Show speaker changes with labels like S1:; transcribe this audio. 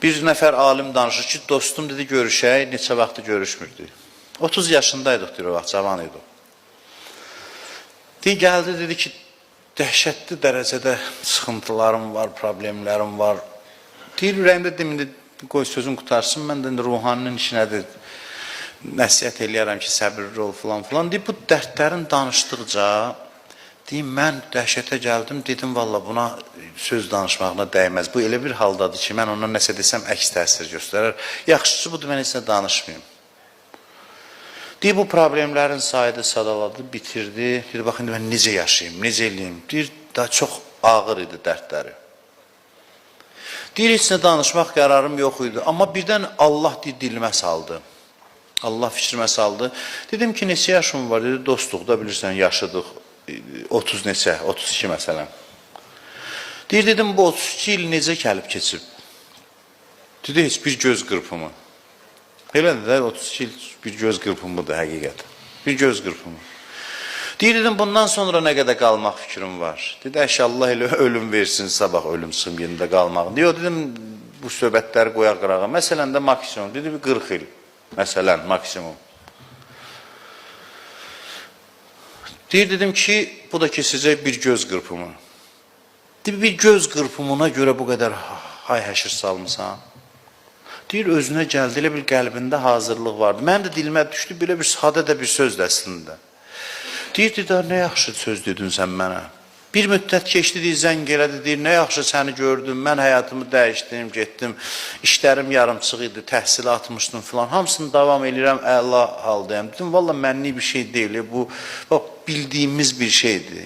S1: Bir nəfər alim danışır ki, dostum dedi görüşək, neçə vaxtı görüşmürdük. 30 yaşındaydıq deyir o vaxt, cavan idi. Deyir, gəldi dedi ki, dəhşətli dərəcədə sıxıntılarım var, problemlərim var. Deyir, ürəyimdə demində, qoy sözün qutarsın, mən də ruhaninin işinədir, nəsiyyət eləyərəm ki, səbirli ol, filan. Deyir, bu dərdlərin danışdıqca, deyir, mən dəhşətə gəldim, dedim, valla buna söz danışmağına dəyməz. Bu elə bir haldadır ki, mən ona nəsə desəm, əks təsir göstərər. Yaxşısı budur, mən heç nə danışmayayım. Deyir, bu problemlərin saydı, sadaladı, bitirdi. Deyir, bax, indi mən necə yaşayayım, necə eləyim? Deyir, daha çox ağır idi dərdləri. Deyir, heç nə danışmaq qərarım yox idi. Amma birdən Allah deyir, dilimə saldı. Allah fikrimə saldı. Dedim ki, neçə yaşım var? Dedi, dostluqda bilirsən, yaşıdıq. 30 neçə, 32 məsələn. Deyir, dedim, bu 32 il necə gəlib keçib? Dedi, heç bir göz qırpımı. Elədir də, 32 il bir göz qırpımıdır həqiqət. Bir göz qırpımı. Deyir, dedim, bundan sonra nə qədər qalmaq fikrim var? Dedi, əşallah elə ölüm versin, sabah ölüm çıxım yerində qalmaq. Deyir, dedim, bu söhbətləri qoyaq qırağa. Məsələn də maksimum, dedi, bir 40 il. Məsələn, maksimum. Deyir, dedim ki, bu da keçəcək bir göz qırpımı. Deyir, bir göz qırpımına görə bu qədər hay-həşir salmısan. Deyir, özünə gəldi, elə bir qəlbində hazırlıq vardı. Mənim də dilimə düşdü, belə bir sadə də bir söz əslində. Deyir, nə yaxşı söz dedin sən mənə. Bir müddət keçdi, deyir, zəng elədi, deyir, nə yaxşı səni gördüm, mən həyatımı dəyişdim, getdim, işlərim yarımçıq idi, təhsil atmışdım filan, hamısını davam edirəm, əla haldayım. Dedim, valla mənlik bir şey deyil, bu bildiyimiz bir şeydir.